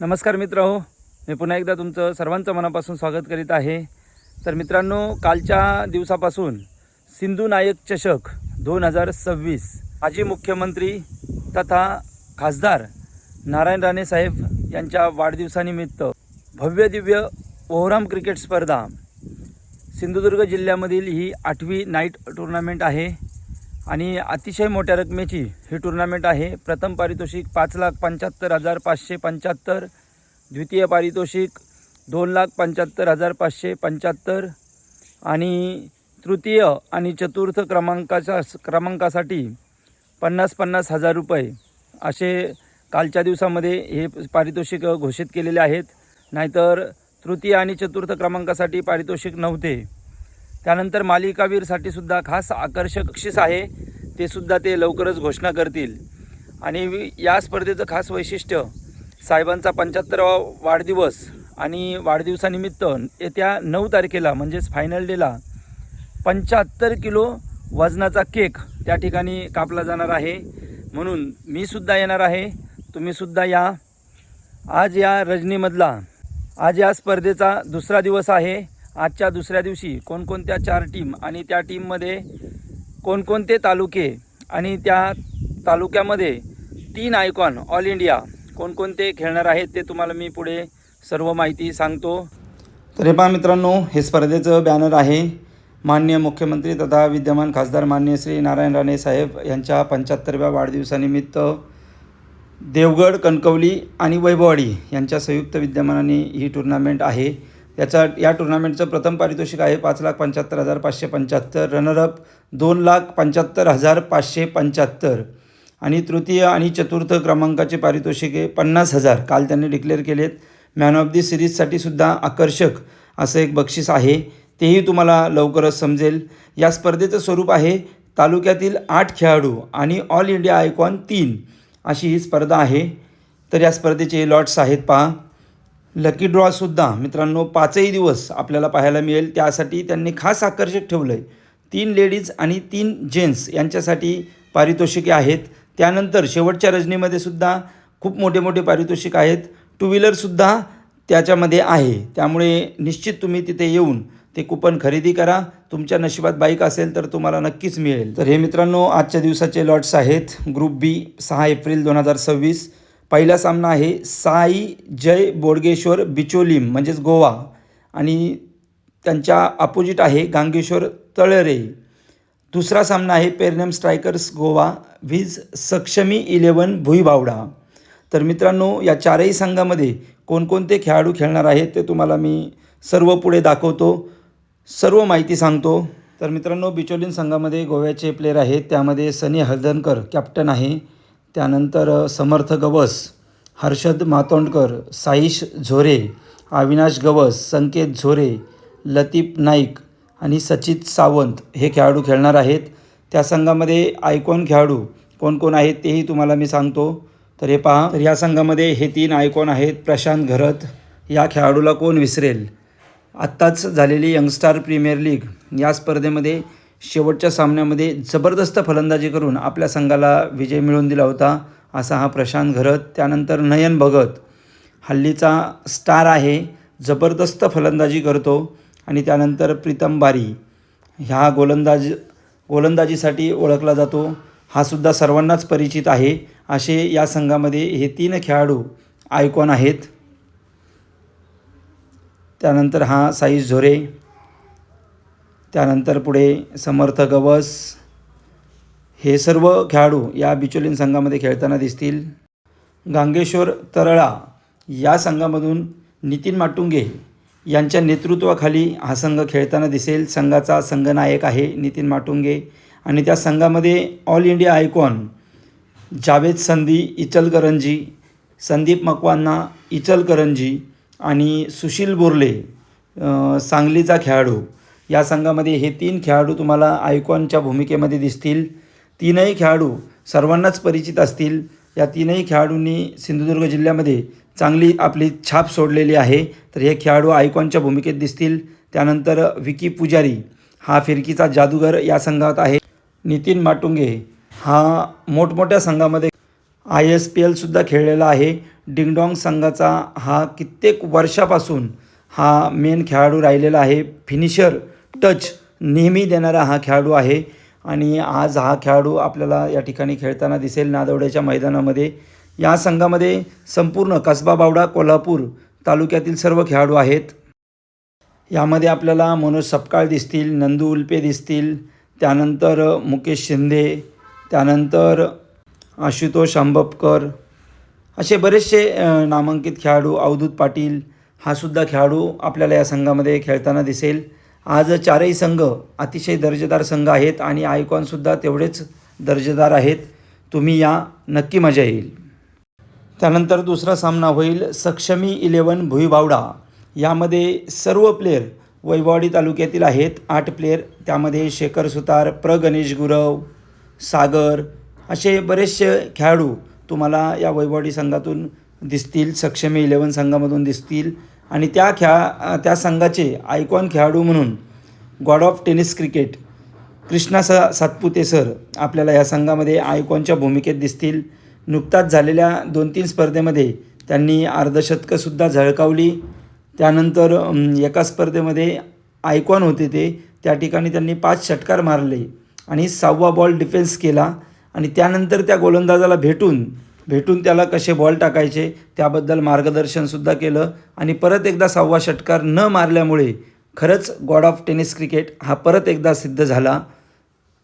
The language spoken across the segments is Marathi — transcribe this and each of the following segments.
नमस्कार मित्रहो, मी पुन्हा एकदा तुमचं सर्वांचं मनापासून स्वागत करीत आहे। तर मित्रांनो, कालच्या दिवसापासून सिंधू नायक चषक 2026 माजी मुख्यमंत्री तथा खासदार नारायण राणे साहेब यांच्या वाढदिवसानिमित्त भव्य दिव्य ओव्हरऑल क्रिकेट स्पर्धा सिंधुदुर्ग जिल्ह्यामधील ही 8वी नाईट टूर्नामेंट आहे आणि अतिशय मोठ्या रकमेची ही टूर्नामेंट आहे। प्रथम पारितोषिक 5,75,575, द्वितीय पारितोषिक 2,75,575 आणि तृतीय आणि चतुर्थ क्रमांकासाठी 50,000 रुपये असे कालच्या दिवसामध्ये हे पारितोषिक घोषित केलेले आहेत। नाहीतर तृतीय आणि चतुर्थ क्रमांकासाठी पारितोषिक नव्हते। त्यानंतर मालिकावीरसाठी सुद्धा खास आकर्षक बक्षीस आहे, ते सुद्धा ते लवकरच घोषणा करतील। आणि या स्पर्धेचं खास वैशिष्ट्य साहेबांचा 75वा वाढदिवस आणि वाढदिवसानिमित्त येत्या 9 तारखेला म्हणजेच फायनल डेला 75 किलो वजनाचा केक त्या ठिकाणी कापला जाणार आहे। म्हणून मी सुद्धा येणार आहे, तुम्ही सुद्धा या। आज या स्पर्धेचा दुसरा दिवस आहे। आजच्या दुसऱ्या दिवशी कोणकोणत्या 4 टीम आणि त्या टीममध्ये कोणकोणते तालुके आणि त्या तालुक्यामध्ये 3 आयकॉन ऑल इंडिया कोणकोणते खेळणार आहेत ते तुम्हाला मी पुढे सर्व माहिती सांगतो। तर हे पहा मित्रांनो, हे स्पर्धेचं बॅनर आहे। माननीय मुख्यमंत्री तथा विद्यमान खासदार माननीय श्री नारायण राणे साहेब यांच्या 75व्या वाढदिवसानिमित्त देवगड, कणकवली आणि वैभववाडी यांच्या संयुक्त विद्यमानाने ही टूर्नामेंट आहे। या टूर्नामेंटचं प्रथम पारितोषिक आहे 5,75,575, रनरअप 2,75,575 आणि तृतीय आणि चतुर्थ क्रमांकाचे पारितोषिक आहे 50,000 काल त्यांनी डिक्लेअर केलेत। मॅन ऑफ दी सिरीजसाठी सुद्धा आकर्षक असं एक बक्षीस आहे, तेही तुम्हाला लवकरच समजेल। या स्पर्धेचं स्वरूप आहे तालुक्यातील 8 खेळाडू आणि ऑल इंडिया आयकॉन 3 अशी ही स्पर्धा आहे। तर या स्पर्धेचे लॉट्स आहेत पहा। लकी ड्रॉसुद्धा मित्रांनो 5ही दिवस आपल्याला पाहायला मिळेल, त्यासाठी त्यांनी खास आकर्षक ठेवलं आहे। 3 लेडीज आणि 3 जेंट्स यांच्यासाठी पारितोषिके आहेत। त्यानंतर शेवटच्या रजनीमध्ये सुद्धा खूप मोठे मोठे पारितोषिक आहेत। 2 व्हीलरसुद्धा त्याच्यामध्ये आहे, त्यामुळे निश्चित तुम्ही तिथे येऊन ते कुपन खरेदी करा। तुमच्या नशिबात बाईक असेल तर तुम्हाला नक्कीच मिळेल। तर हे मित्रांनो आजच्या दिवसाचे लॉट्स आहेत। ग्रुप बी 6 एप्रिल 2026 पहिला सामना आहे साई जय बोडगेश्वर बिचोलीम म्हणजेच गोवा आणि त्यांच्या अपोजिट आहे गांगेश्वर तळरे। दुसरा सामना आहे पेरनेम स्ट्रायकर्स गोवा विज सक्षमी 11 भुईबावडा। तर मित्रांनो या 4ही संघामध्ये कोणकोणते खेळाडू खेळणार आहेत ते तुम्हाला मी सर्व पुढे दाखवतो, सर्व माहिती सांगतो। तर मित्रांनो बिचोलीम संघामध्ये गोव्याचे प्लेयर आहेत, त्यामध्ये सनी हळदणकर कॅप्टन आहे। त्यानंतर समर्थ गवस, हर्षद मातोंडकर, साईश झोरे, अविनाश गवस, संकेत झोरे, लतीफ नाईक आणि सचित सावंत हे खेळाडू खेळणार आहेत। त्या संघामध्ये आयकॉन खेळाडू कोण कोण आहेत तेही तुम्हाला मी सांगतो। तर हे पहा, तर या संघामध्ये हे 3 आयकॉन आहेत। प्रशांत घरत, या खेळाडूला कोण विसरेल। आत्ताच झालेली यंगस्टार प्रीमियर लीग या स्पर्धेमध्ये शेवटच्या सामन्यामध्ये जबरदस्त फलंदाजी करून आपल्या संघाला विजय मिळवून दिला होता असा हा प्रशांत घरत। त्यानंतर नयन भगत हल्लीचा स्टार आहे, जबरदस्त फलंदाजी करतो। आणि त्यानंतर प्रीतम बारी ह्या गोलंदाजीसाठी ओळखला जातो, हा सुद्धा सर्वांनाच परिचित आहे। असे या संघामध्ये हे 3 खेळाडू आयकॉन आहेत। त्यानंतर हा साईश झोरे, त्यानंतर पुढे समर्थ गवस, हे सर्व खेळाडू या बिचोलीम संघामध्ये खेळताना दिसतील। गांगेश्वर तळळा या संघामधून नितीन माटुंगे यांच्या नेतृत्वाखाली हा संघ खेळताना दिसेल। संघाचा संघनायक आहे नितीन माटुंगे आणि त्या संघामध्ये ऑल इंडिया आयकॉन जावेद संधी इचलकरंजी, संदीप मकवाना इचलकरंजी आणि सुशील बोर्ले सांगलीचा खेळाडू, या संघामध्ये हे 3 खेळाडू तुम्हाला आयकॉनच्या भूमिकेमध्ये दिसतील। 3ही खेळाडू सर्वांनाच परिचित असतील। या 3ही खेळाडूंनी सिंधुदुर्ग जिल्ह्यामध्ये चांगली आपली छाप सोडलेली आहे। तर हे खेळाडू आयकॉनच्या भूमिकेत दिसतील। त्यानंतर विकी पुजारी हा फिरकीचा जादूगर या संघात आहे। नितीन माटुंगे हा मोठमोठ्या संघामध्ये ISPL सुद्धा खेळलेला आहे। डिंगडॉंग संघाचा हा कित्येक वर्षापासून हा मेन खेळाडू राहिलेला आहे. फिनिशर टच नेहमी देणारा हा खेळाडू आहे आणि आज हा खेळाडू आपल्याला या ठिकाणी खेळताना दिसेल नादवड्याच्या मैदानामध्ये. या संघामध्ये संपूर्ण कसबा बावडा कोल्हापूर तालुक्यातील सर्व खेळाडू आहेत. यामध्ये आपल्याला मनोज सपकाळ दिसतील, नंदू उल्पे दिसतील, त्यानंतर मुकेश शिंदे, त्यानंतर आशुतोष आंबपकर, असे बरेचसे नामांकित खेळाडू, अवधूत पाटील हा सुद्धा खेळाडू आपल्याला या संघामध्ये खेळताना दिसेल. आज चारही संघ अतिशय दर्जेदार संघ आहेत आणि आयकॉनसुद्धा तेवढेच दर्जेदार आहेत. तुम्ही या, नक्की मजा येईल. त्यानंतर दुसरा सामना होईल सक्षमी 11 भुईबावडा. यामध्ये सर्व प्लेयर वैभववाडी तालुक्यातील आहेत. 8 प्लेयर, त्यामध्ये शेखर सुतार, गणेश गुरव, सागर असे बरेचसे खेळाडू तुम्हाला या वैभववाडी संघातून दिसतील, सक्षमी 11 संघामधून दिसतील. आणि त्या संघाचे आयकॉन खेळाडू म्हणून God of tennis cricket Krishna Satpute sir आपल्याला या संघामध्ये आयकॉनच्या भूमिकेत दिसतील. नुकताच झालेल्या 2-3 स्पर्धेमध्ये त्यांनी अर्धशतकंसुद्धा झळकावली. त्यानंतर एका स्पर्धेमध्ये आयकॉन होते त्या ठिकाणी त्यांनी 5 षटकार मारले आणि 6वा बॉल डिफेन्स केला आणि त्यानंतर त्या गोलंदाजाला भेटून त्याला कसे बॉल टाकायचे त्याबद्दल मार्गदर्शनसुद्धा केलं आणि परत एकदा 6वा षटकार न मारल्यामुळे खरंच गॉड ऑफ टेनिस क्रिकेट हा परत एकदा सिद्ध झाला.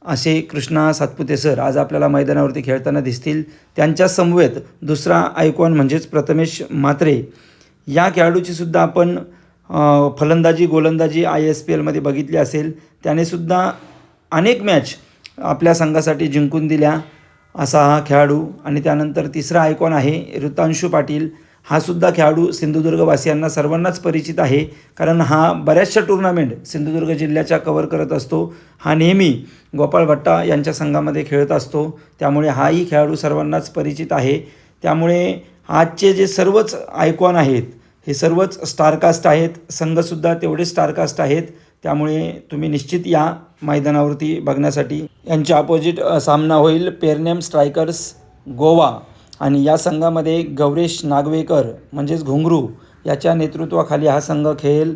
असे कृष्णा सातपुते सर आज आपल्याला मैदानावरती खेळताना दिसतील. त्यांच्या समवेत दुसरा आयकॉन म्हणजेच प्रथमेश म्हात्रे या खेळाडूचीसुद्धा आपण फलंदाजी गोलंदाजी ISPLमध्ये बघितली असेल. त्यानेसुद्धा अनेक मॅच आपल्या संघासाठी जिंकून दिल्या असा हा खेळाडू. आणि त्यानंतर तिसरा आयकॉन आहे ऋतांशू पाटील. हा सुद्धा खेळाडू सिंधुदुर्गवासियांना सर्वांनाच परिचित आहे, कारण हा बऱ्याचशा टुर्नामेंट सिंधुदुर्ग जिल्ह्याच्या कव्हर करत असतो. हा नेहमी गोपाळ भट्टा यांच्या संघामध्ये खेळत असतो, त्यामुळे हाही खेळाडू सर्वांनाच परिचित आहे. त्यामुळे आजचे जे सर्वच आयकॉन आहेत हे सर्वच स्टारकास्ट आहेत. संघसुद्धा तेवढेच स्टारकास्ट आहेत. त्यामुळे तुम्ही निश्चित या मैदानावरती बघण्यासाठी. यांच्या अपोजिट सामना होईल पेरनेम स्ट्रायकर्स गोवा आणि या संघामध्ये गौरेश नागवेकर म्हणजेच घुंगरू याच्या नेतृत्वाखाली हा संघ खेळेल.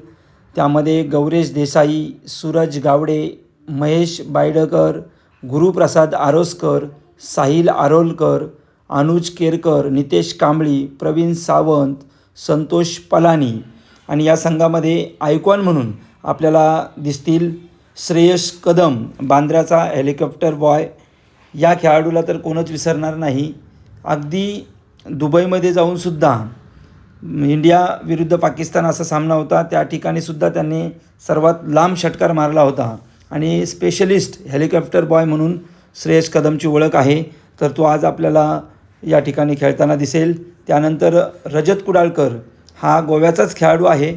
त्यामध्ये गौरेश देसाई, सूरज गावडे, महेश बायडकर, गुरुप्रसाद आरोसकर, साहिल आरोलकर, अनुज केरकर, नितेश कांबळी, प्रवीण सावंत, संतोष पलानी. आणि या संघामध्ये आयकॉन म्हणून आपल्याला दिसतील श्रेयश कदम, बांद्र्याचा हेलिकॉप्टर बॉय. या खेळाडूला तर कोणच विसरणार नाही. अगदी दुबईमध्ये जाऊनसुद्धा इंडिया विरुद्ध पाकिस्तान असा सामना होता, त्या ठिकाणीसुद्धा त्यांनी सर्वात लांब षटकार मारला होता आणि स्पेशलिस्ट हेलिकॉप्टर बॉय म्हणून श्रेयश कदमची ओळख आहे. तर तो आज आपल्याला या ठिकाणी खेळताना दिसेल. त्यानंतर रजत कुडाळकर हा गोव्याचाच खेळाडू आहे.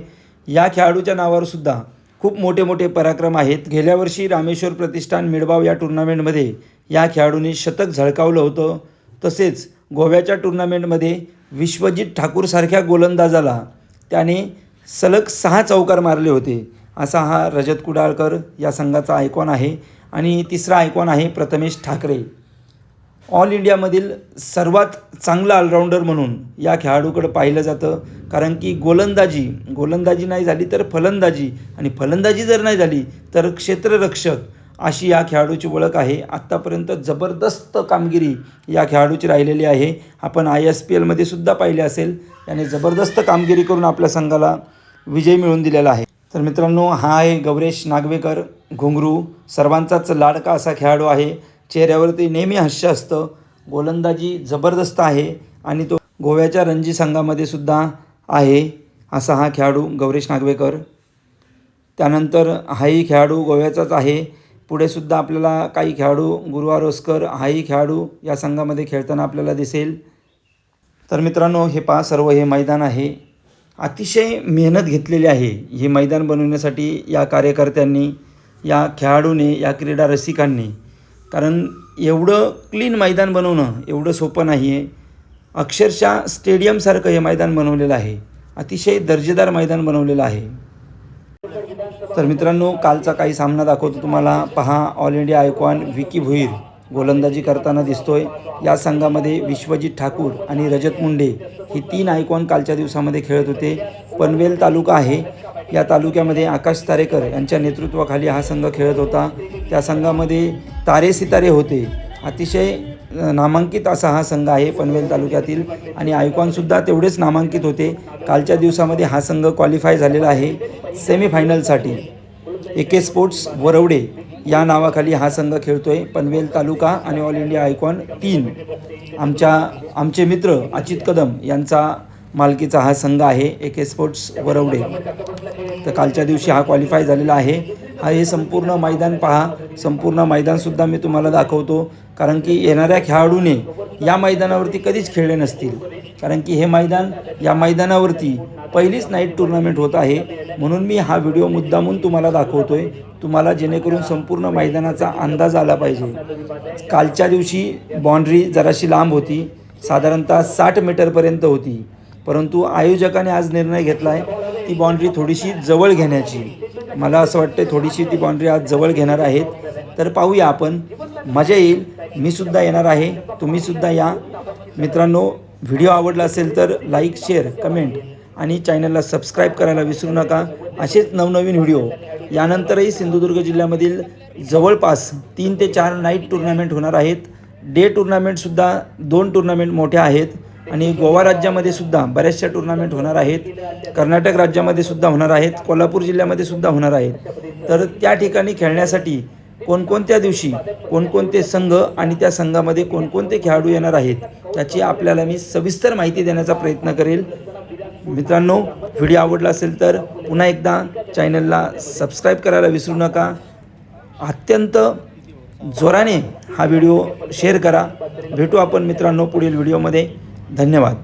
या खेळाडूच्या नावावरसुद्धा खूप मोठे मोठे पराक्रम आहेत. गेल्या वर्षी रामेश्वर प्रतिष्ठान मिडबाव या टुर्नामेंटमध्ये या खेळाडूने शतक झळकावलं होतं. तसेच गोव्याच्या टुर्नामेंटमध्ये विश्वजित ठाकूरसारख्या गोलंदाजाला त्याने सलग 6 चौकार मारले होते. असा हा रजत कुडाळकर या संघाचा आयकॉन आहे. आणि तिसरा आयकॉन आहे प्रथमेश ठाकरे. ऑल इंडियामधील सर्वात चांगला ऑलराऊंडर म्हणून या खेळाडूकडं पाहिलं जातं, कारण की गोलंदाजी नाही झाली तर फलंदाजी, आणि फलंदाजी जर नाही झाली तर क्षेत्ररक्षक अशी या खेळाडूची ओळख आहे. आत्तापर्यंत जबरदस्त कामगिरी या खेळाडूची राहिलेली आहे. आपण ISPLमध्ये सुद्धा पाहिले असेल. याने जबरदस्त कामगिरी करून आपल्या संघाला विजय मिळवून दिलेला आहे. तर मित्रांनो, हा आहे गौरेश नागवेकर घुंगरू. सर्वांचाच लाडका असा खेळाडू आहे. चेहऱ्यावरती नेहमी हास्य असतं. गोलंदाजी जबरदस्त आहे आणि तो गोव्याच्या रणजी संघामध्ये सुद्धा आहे. असा हा खेळाडू गौरेश नागवेकर. त्यानंतर हाही खेळाडू गोव्याचाच आहे. पुढे सुद्धा आपल्याला काही खेळाडू गुरु आरोसकर हाही खेळाडू या संघामध्ये खेळताना आपल्याला दिसेल. तर मित्रांनो, हे पहा सर्व हे मैदान आहे. अतिशय मेहनत घेतलेली आहे हे मैदान बनवण्यासाठी या कार्यकर्त्यांनी, या खेळाडूने, या क्रीडा रसिकांनी. कारण एवढं क्लीन मैदान बनवणं एवढं सोपं नाही आहे. अक्षरशः स्टेडियमसारखं हे मैदान बनवलेलं आहे. अतिशय दर्जेदार मैदान बनवलेलं आहे. तर मित्रांनो, कालचा काही सामना दाखवतो तुम्हाला. पहा, all India icon Vicky Bhuir गोलंदाजी करताना दिसतोय. या संघामध्ये विश्वजित ठाकूर आणि रजत मुंडे ही 3 आयकॉन कालच्या दिवसामध्ये खेळत होते. पनवेल तालुका आहे, या तालुक्यामध्ये आकाश तारेकर यांच्या नेतृत्वाखाली हा संघ खेळत होता. त्या संघामध्ये तारे सितारे होते. अतिशय नामांकित असा हा संघ आहे पनवेल तालुक्यातील आणि आयकॉनसुद्धा तेवढेच नामांकित होते. कालच्या दिवसामध्ये हा संघ क्वालिफाय झालेला आहे सेमीफायनलसाठी. AK स्पोर्ट्स वरवडे या नावाखाली हा संघ खेळतोय. पनवेल तालुका आणि ऑल इंडिया आयकॉन 3 आमचे मित्र अचित कदम यांचा मालकीचा हा संघ आहे AK स्पोर्ट्स वरवडे. तर कालच्या दिवशी हा क्वालिफाय झालेला आहे. हे संपूर्ण मैदान पहा. संपूर्ण मैदानसुद्धा मी तुम्हाला दाखवतो, कारण की येणाऱ्या खेळाडूने या मैदानावरती कधीच खेळले नसतील, कारण की हे मैदान या मैदानावरती पहिलीच नाईट टुर्नामेंट होत आहे. म्हणून मी हा व्हिडिओ मुद्दामून तुम्हाला दाखवतोय, तुम्हाला जेणेकरून संपूर्ण मैदानाचा अंदाज आला पाहिजे. कालच्या दिवशी बाउंड्री जराशी लांब होती, साधारणतः 60 मीटरपर्यंत होती, परंतु आयोजकाने आज निर्णय घेतला आहे ती बाउंड्री थोडीशी जवळ घेण्याची. मला असं वाटतं थोडीशी ती बाउंड्री आज जवळ घेणार आहेत. तर पाहूया आपण, मजा येईल. मी सुद्धा येणार आहे, तुम्हीसुद्धा या. मित्रांनो, व्हिडिओ आवडला असेल तर लाईक, शेअर, कमेंट आणि चॅनलला सबस्क्राईब करायला विसरू नका. असेच नवनवीन व्हिडिओ यानंतरही सिंधुदुर्ग जिल्ह्यामधील जवळपास 3 ते 4 नाईट टुर्नामेंट होणार आहेत. डे टुर्नामेंटसुद्धा 2 टुर्नामेंट मोठ्या आहेत आणि गोवा राज्यामध्ये सुद्धा बऱ्याचशा टुर्नामेंट होणार आहेत. कर्नाटक राज्यामध्ये सुद्धा होणार आहेत. कोल्हापूर जिल्ह्यामध्ये सुद्धा होणार आहेत. तर त्या ठिकाणी खेळण्यासाठी कोणकोणत्या दिवशी कोणकोणते संघ आणि त्या संघामध्ये कोणकोणते खेळाडू येणार आहेत त्याची आपल्याला मी सविस्तर माहिती देण्याचा प्रयत्न करेल. मित्रांनो, व्हिडिओ आवडला असेल तर पुन्हा एकदा चॅनलला सबस्क्राईब करायला विसरू नका. अत्यंत जोराने हा व्हिडिओ शेअर करा. भेटू आपण मित्रांनो पुढील व्हिडिओमध्ये. धन्यवाद.